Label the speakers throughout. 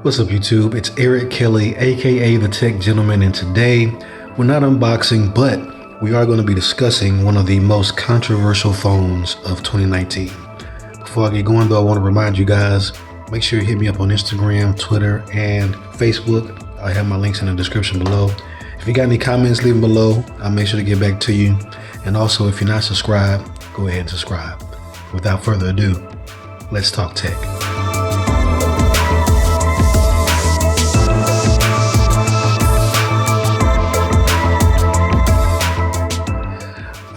Speaker 1: What's up YouTube? It's Eric Kelly, aka the Tech Gentleman, and today we're not unboxing, but we are going to be discussing one of the most controversial phones of 2019. Before I get going though, I want to remind you guys, make sure you hit me up on Instagram, Twitter, and Facebook. I have my links in the description below. If you got any comments, leave them below. I'll make sure to get back to you. And also, if you're not subscribed, go ahead and subscribe. Without further ado, let's talk tech.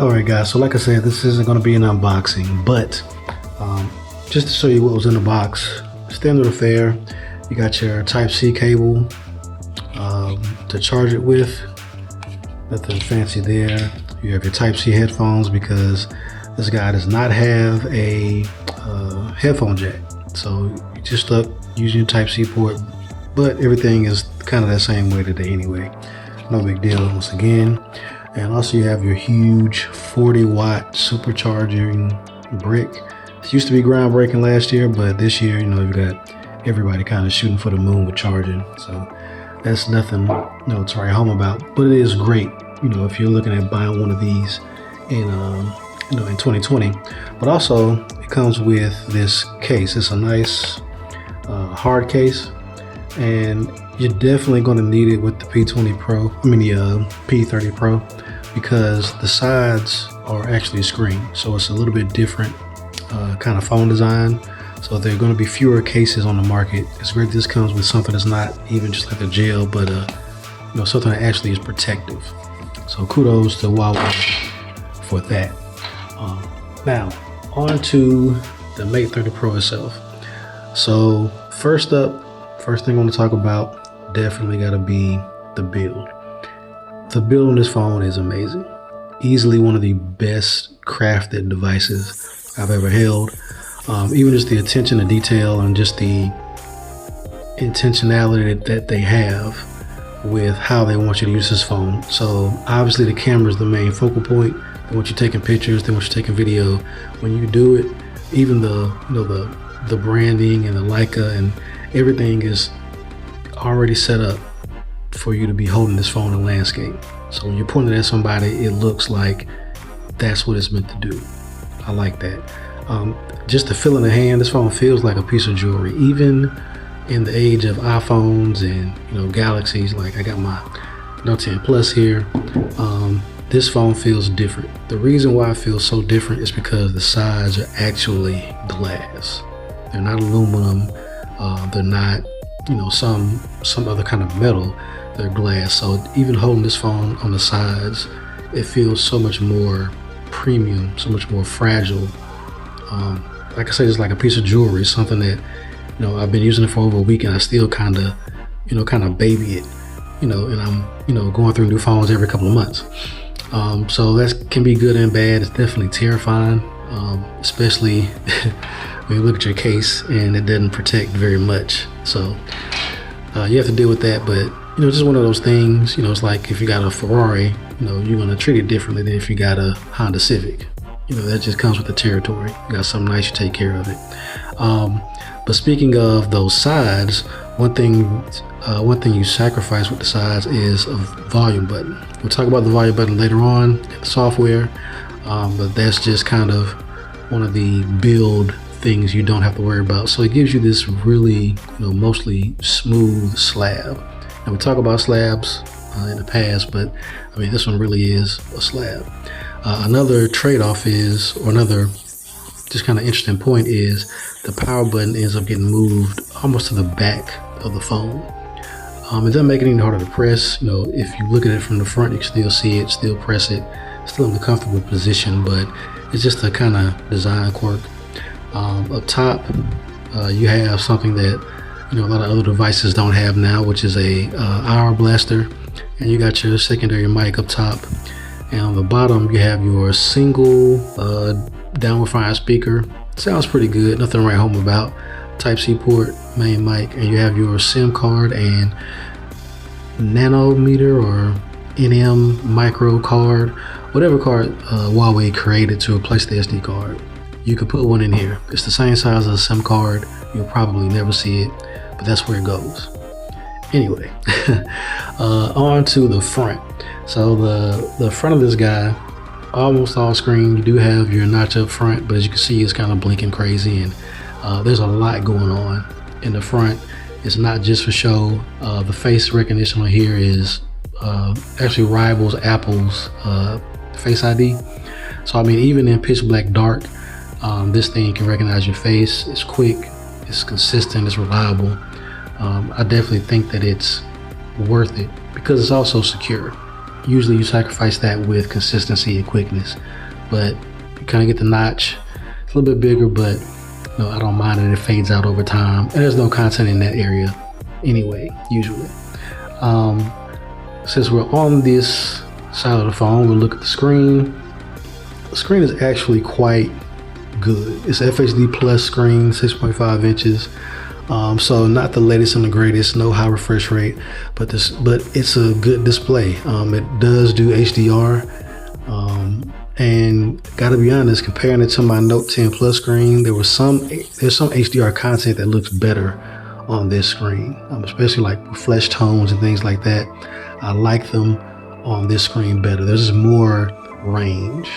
Speaker 1: Alright guys, so like I said, this isn't going to be an unboxing, but just to show you what was in the box, standard affair, you got your Type-C cable to charge it with, nothing fancy there. You have your Type-C headphones because this guy does not have a headphone jack, so you're just stuck using your Type-C port, but everything is kind of that same way today anyway. No big deal once again. And also you have your huge 40-watt supercharging brick. It used to be groundbreaking last year, but this year, you've got everybody kind of shooting for the moon with charging. So that's nothing, to write home about. But it is great, if you're looking at buying one of these in, in 2020. But also, it comes with this case. It's a nice hard case, and you're definitely going to need it with the P30 Pro, because the sides are actually screened, so it's a little bit different kind of phone design. So there are going to be fewer cases on the market. It's great this comes with something that's not even just like a gel, but something that actually is protective. So kudos to Huawei for that. Now on to the Mate 30 Pro itself. So first thing I want to talk about definitely got to be the build. The build on this phone is amazing. Easily one of the best crafted devices I've ever held. Even just the attention to detail and just the intentionality that they have with how they want you to use this phone. So obviously the camera is the main focal point. They want you taking pictures, they want you taking video. When you do it, even the branding and the Leica and everything is already set up for you to be holding this phone in landscape. So when you're pointing at somebody, it looks like that's what it's meant to do. I like that. Just the feel in the hand, this phone feels like a piece of jewelry. Even in the age of iPhones and Galaxies, like I got my Note 10 Plus here, this phone feels different. The reason why it feels so different is because the sides are actually glass. They're not aluminum. They're not some other kind of metal. They're glass. So even holding this phone on the sides, it feels so much more premium, so much more fragile. Like I say, it's like a piece of jewelry, something that I've been using it for over a week and I still kind of baby it, and I'm going through new phones every couple of months. So that can be good and bad. It's definitely terrifying, especially when you look at your case and it doesn't protect very much. So you have to deal with that, but just one of those things. It's like if you got a Ferrari, you're gonna treat it differently than if you got a Honda Civic. That just comes with the territory. You got something nice, you take care of it. But speaking of those sides, one thing you sacrifice with the sides is a volume button. We'll talk about the volume button later on in the software, but that's just kind of one of the build things you don't have to worry about. So it gives you this really, mostly smooth slab. And we talk about slabs in the past, but I mean, this one really is a slab. Another trade-off is, or another just kind of interesting point is, the power button ends up getting moved almost to the back of the phone. It doesn't make it any harder to press. If you look at it from the front, you can still see it, still press it, still in a comfortable position, but it's just a kind of design quirk. Up top, you have something that a lot of other devices don't have now, which is a IR blaster, and you got your secondary mic up top, and on the bottom you have your single downward firing speaker. Sounds pretty good, nothing to write home about. Type-C port, main mic, and you have your SIM card and nanometer or NM micro card, whatever card Huawei created to replace the SD card. You could put one in here. It's the same size as a SIM card. You'll probably never see it, but that's where it goes. Anyway, on to the front. So the front of this guy, almost all screen. You do have your notch up front, but as you can see, it's kind of blinking crazy, and there's a lot going on in the front. It's not just for show. The face recognition on here is actually rivals Apple's Face ID. So I mean, even in pitch black dark, this thing can recognize your face. It's quick, it's consistent, it's reliable. I definitely think that it's worth it because it's also secure. Usually you sacrifice that with consistency and quickness, but you kind of get the notch. It's a little bit bigger, but no, I don't mind it. It fades out over time, and there's no content in that area anyway, usually. Since we're on this side of the phone, we'll look at the screen. The screen is actually quite good. It's FHD plus screen, 6.5 inches. So not the latest and the greatest, no high refresh rate, but it's a good display. It does do HDR, and gotta be honest, comparing it to my Note 10 Plus screen, there's some HDR content that looks better on this screen, especially like flesh tones and things like that. I like them on this screen better. There's just more range,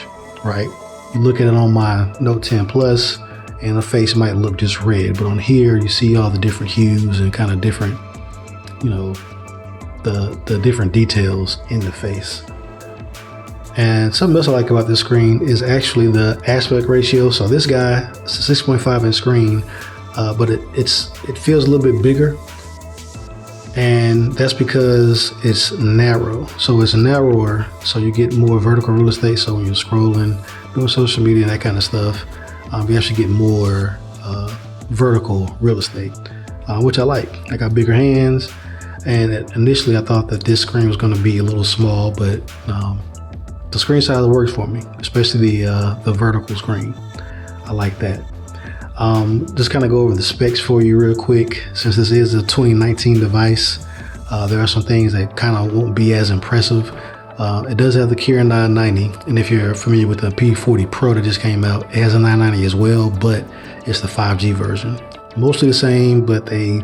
Speaker 1: right? You look at it on my Note 10 Plus, and the face might look just red, but on here you see all the different hues and kind of different, you know, the different details in the face. And something else I like about this screen is actually the aspect ratio. So this guy, it's a 6.5 inch screen, but it feels a little bit bigger, and that's because it's narrow. So it's narrower, so you get more vertical real estate. So when you're scrolling, doing social media and that kind of stuff, you actually get more vertical real estate, which I like. I got bigger hands, and initially I thought that this screen was going to be a little small, but the screen size works for me, especially the vertical screen. I like that. Just kind of go over the specs for you real quick. Since this is a 2019 device, there are some things that kind of won't be as impressive. It does have the Kirin 990, and if you're familiar with the P40 Pro that just came out, it has a 990 as well, but it's the 5G version. Mostly the same, but they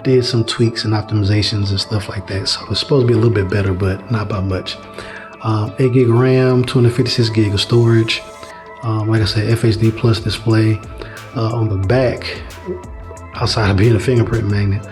Speaker 1: did some tweaks and optimizations and stuff like that, so it's supposed to be a little bit better, but not by much. 8 gig of RAM, 256 gig of storage. Like I said, FHD plus display. On the back, outside of being a fingerprint magnet,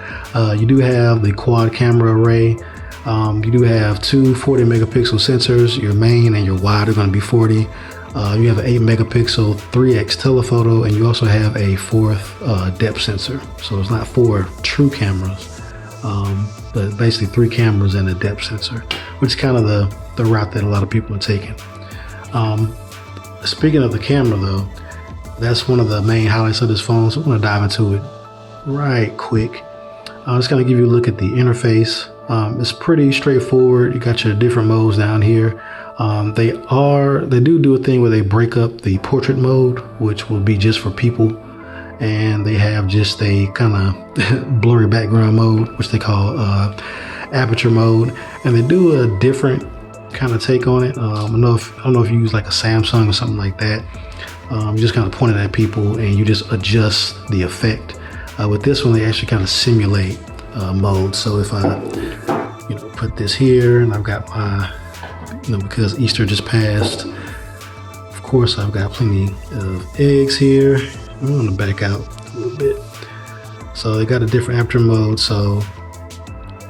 Speaker 1: you do have the quad camera array. You do have two 40 megapixel sensors. Your main and your wide are going to be 40. You have an 8 megapixel 3x telephoto, and you also have a fourth depth sensor. So it's not 4 true cameras, but basically 3 cameras and a depth sensor, which is kind of the route that a lot of people are taking. Speaking of the camera though, that's one of the main highlights of this phone, so I'm going to dive into it right quick. I'm just going to give you a look at the interface. It's pretty straightforward. You got your different modes down here. They do a thing where they break up the portrait mode, which will be just for people, and they have just a kind of blurry background mode, which they call aperture mode, and they do a different kind of take on it. I don't know if you use like a Samsung or something like that. You just kind of point it at people and you just adjust the effect. With this one, they actually kind of simulate mode. So if I, put this here, and I've got my, because Easter just passed, of course I've got plenty of eggs here. I'm going to back out a little bit. So they got a different aperture mode. So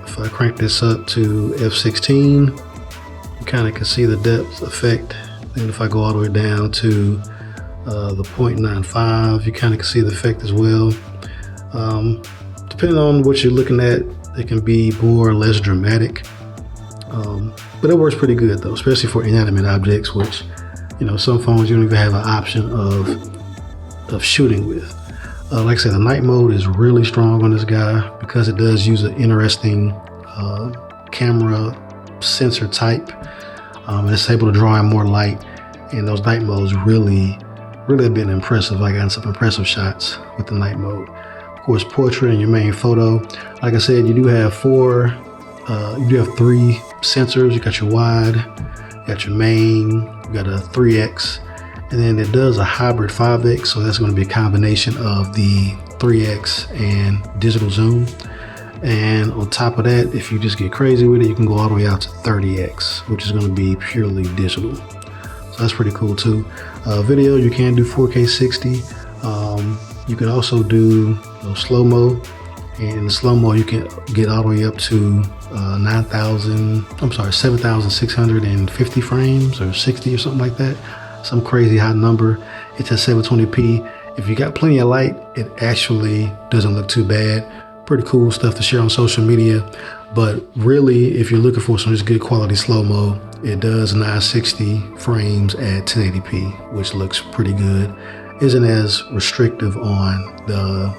Speaker 1: if I crank this up to f16, you kind of can see the depth effect. And if I go all the way down to the 0.95, you kind of can see the effect as well. Depending on what you're looking at, it can be more or less dramatic, but it works pretty good though, especially for inanimate objects, which some phones you don't even have an option of shooting with. Like I said, the night mode is really strong on this guy because it does use an interesting camera sensor type, and it's able to draw in more light, and those night modes really have been impressive. I got some impressive shots with the night mode. Of course, portrait and your main photo. Like I said, you do have 3 sensors. You got your wide, you got your main, you got a 3x, and then it does a hybrid 5x. So that's going to be a combination of the 3x and digital zoom. And on top of that, if you just get crazy with it, you can go all the way out to 30x, which is going to be purely digital. So that's pretty cool too. Video, you can do 4K 60. You can also do slow-mo. And in the slow-mo, you can get all the way up to 7,650 frames or 60 or something like that. Some crazy high number. It's at 720p. If you got plenty of light, it actually doesn't look too bad. Pretty cool stuff to share on social media. But really, if you're looking for some just good quality slow-mo, it does 960 frames at 1080p, which looks pretty good. Isn't as restrictive on the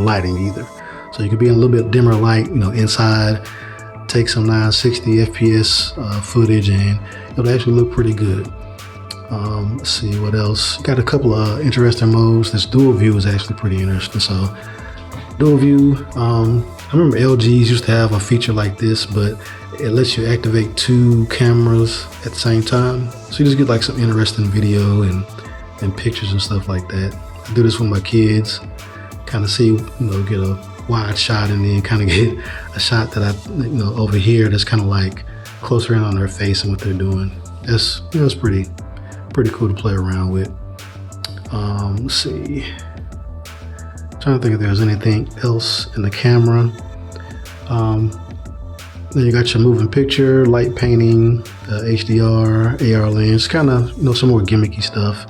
Speaker 1: lighting either. So you could be in a little bit dimmer light, inside, take some 960 FPS footage, and it'll actually look pretty good. Let's see what else. Got a couple of interesting modes. This dual view is actually pretty interesting. So dual view, I remember LGs used to have a feature like this, but it lets you activate 2 cameras at the same time. So you just get like some interesting video and pictures and stuff like that. I do this with my kids, kind of see, get a wide shot and then kind of get a shot that I, over here that's kind of like closer in on their face and what they're doing. That's, it's pretty cool to play around with. Let's see. Trying to think if there's anything else in the camera. Then you got your moving picture, light painting, HDR, AR lens, kind of, some more gimmicky stuff.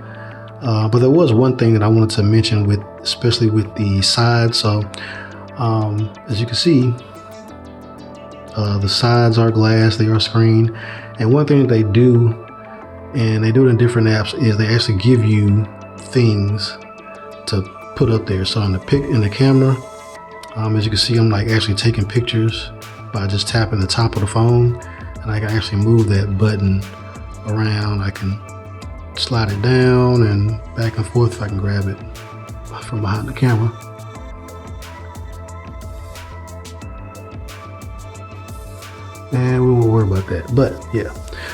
Speaker 1: But there was one thing that I wanted to mention especially with the sides. So as you can see, the sides are glass, they are screen. And one thing that they do, and they do it in different apps, is they actually give you things to put up there. So in the camera, as you can see, I'm like actually taking pictures by just tapping the top of the phone, and I can actually move that button around. I can slide it down and back and forth if I can grab it from behind the camera. And we won't worry about that. But yeah,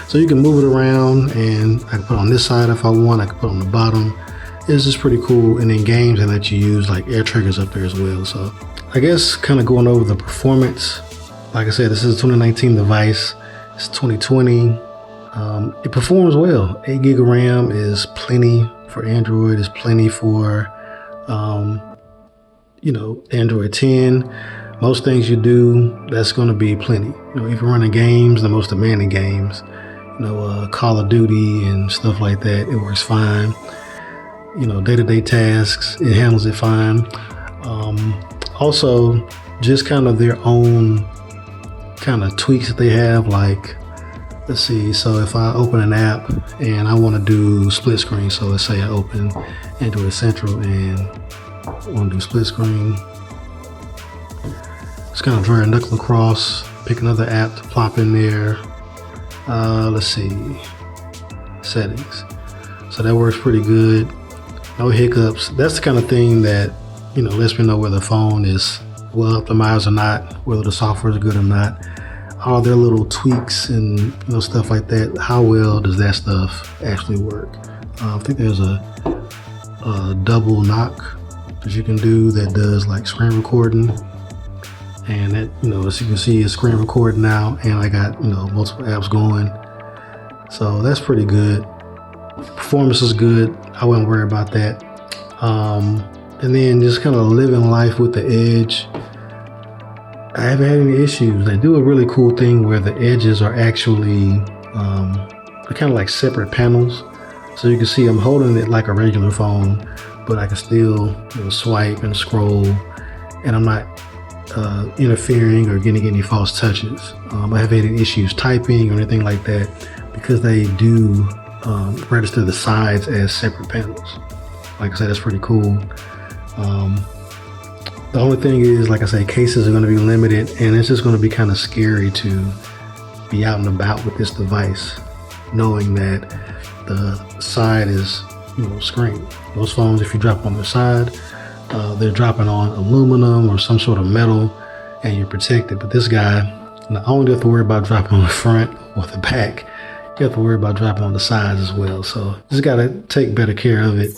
Speaker 1: so you can move it around, and I can put it on this side if I want. I can put it on the bottom. It's just pretty cool. And in games, they let you use like air triggers up there as well. So I guess kind of going over the performance. Like I said, this is a 2019 device. It's 2020. It performs well. 8 gig of RAM is plenty for Android. Is plenty for, Android 10. Most things you do, that's going to be plenty. If you're running games, the most demanding games, Call of Duty and stuff like that, it works fine. Day-to-day tasks, it handles it fine. Also, just kind of their own kind of tweaks that they have, like, let's see, so if I open an app and I want to do split screen, so let's say I open Android Central and I want to do split screen, just kind of draw a knuckle across, pick another app to plop in there. Let's see, settings. So that works pretty good. No hiccups. That's the kind of thing that, lets me know whether the phone is well optimized or not, whether the software is good or not. All their little tweaks and stuff like that. How well does that stuff actually work? I think there's a double knock that you can do that does like screen recording, and that as you can see, it's screen recording now, and I got multiple apps going, so that's pretty good. Performance is good. I wouldn't worry about that. And then just kind of living life with the Edge. I haven't had any issues. They do a really cool thing where the edges are actually they're kind of like separate panels. So you can see I'm holding it like a regular phone, but I can still swipe and scroll, and I'm not interfering or getting any false touches. I haven't had any issues typing or anything like that because they do register the sides as separate panels. Like I said, that's pretty cool. The only thing is, like I say, cases are going to be limited, and it's just going to be kind of scary to be out and about with this device, knowing that the side is, screen. Those phones, if you drop on the side, they're dropping on aluminum or some sort of metal, and you're protected. But this guy, not only do you have to worry about dropping on the front or the back, you have to worry about dropping on the sides as well. So just got to take better care of it.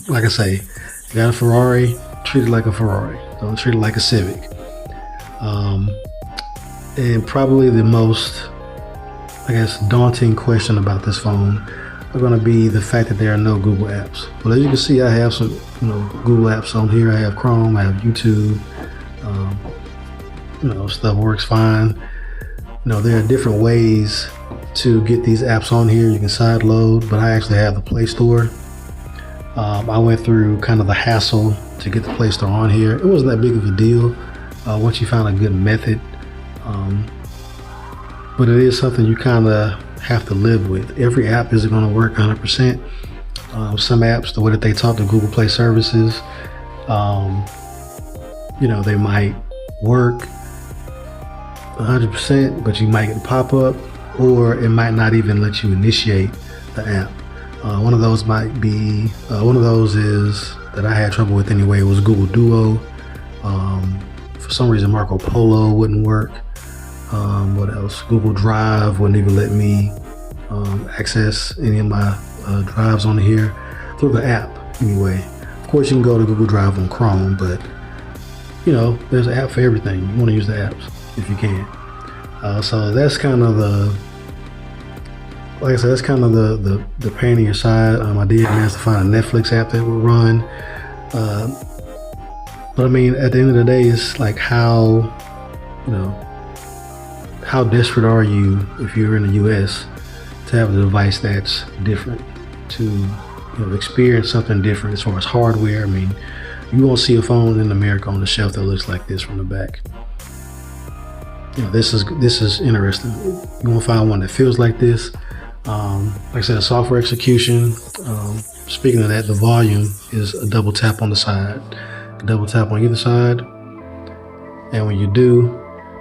Speaker 1: Like I say, you got a Ferrari, treat it like a Ferrari. Don't treat it like a Civic. And probably the most, I guess, daunting question about this phone are going to be the fact that there are no Google apps. Well, as you can see, I have some, Google apps on here. I have Chrome, I have YouTube. Stuff works fine. There are different ways to get these apps on here. You can side load, but I actually have the Play Store. I went through kind of the hassle to get the Play Store on here. It wasn't that big of a deal once you found a good method. But it is something you kind of have to live with. Every app isn't going to work 100%. Some apps, the way that they talk to Google Play services, they might work 100%, but you might get a pop-up, or it might not even let you initiate the app. One of those is that I had trouble with anyway, was Google Duo. For some reason, Marco Polo wouldn't work. What else? Google Drive wouldn't even let me access any of my drives on here through the app anyway. Of course, you can go to Google Drive on Chrome, but there's an app for everything. You want to use the apps if you can. So that's kind of the pain in your side. I did manage to find a Netflix app that will run. But I mean, at the end of the day, it's like how desperate are you if you're in the US to have a device that's different, to experience something different as far as hardware. I mean, you won't see a phone in America on the shelf that looks like this from the back. This is interesting. You won't find one that feels like this. Like I said, software execution. Speaking of that, the volume is a double tap on the side, double tap on either side, and when you do,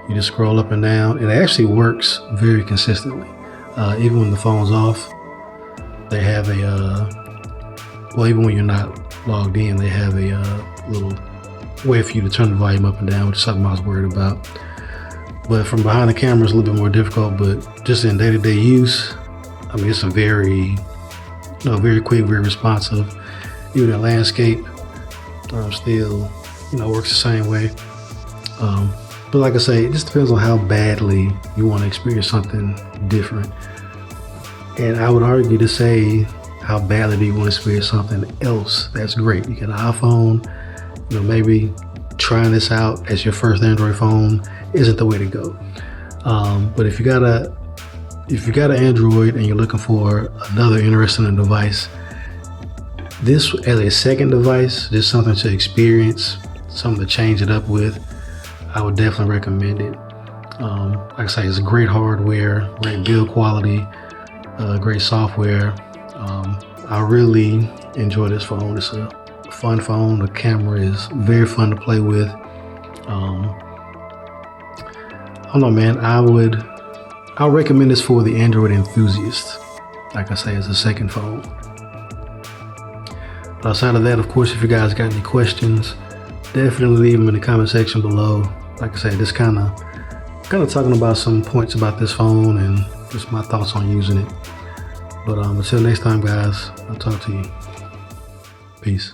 Speaker 1: you just scroll up and down. It actually works very consistently. Even when the phone's off, they have even when you're not logged in, they have a little way for you to turn the volume up and down, which is something I was worried about. But from behind the camera, it's a little bit more difficult. But just in day-to-day use, I mean, it's a very quick, very responsive. Even in landscape, still, works the same way. But like I say, it just depends on how badly you want to experience something different. And I would argue to say, how badly do you want to experience something else that's great? You get an iPhone, maybe trying this out as your first Android phone isn't the way to go. But if you got an Android and you're looking for another interesting device, this as a second device, just something to experience, something to change it up with, I would definitely recommend it. Like I say, it's great hardware, great build quality, great software. I really enjoy this phone. It's a fun phone. The camera is very fun to play with. I don't know, man. I'll recommend this for the Android enthusiast. Like I say, as a second phone. But outside of that, of course, if you guys got any questions, definitely leave them in the comment section below. Like I said, just kind of talking about some points about this phone and just my thoughts on using it. But until next time, guys, I'll talk to you. Peace.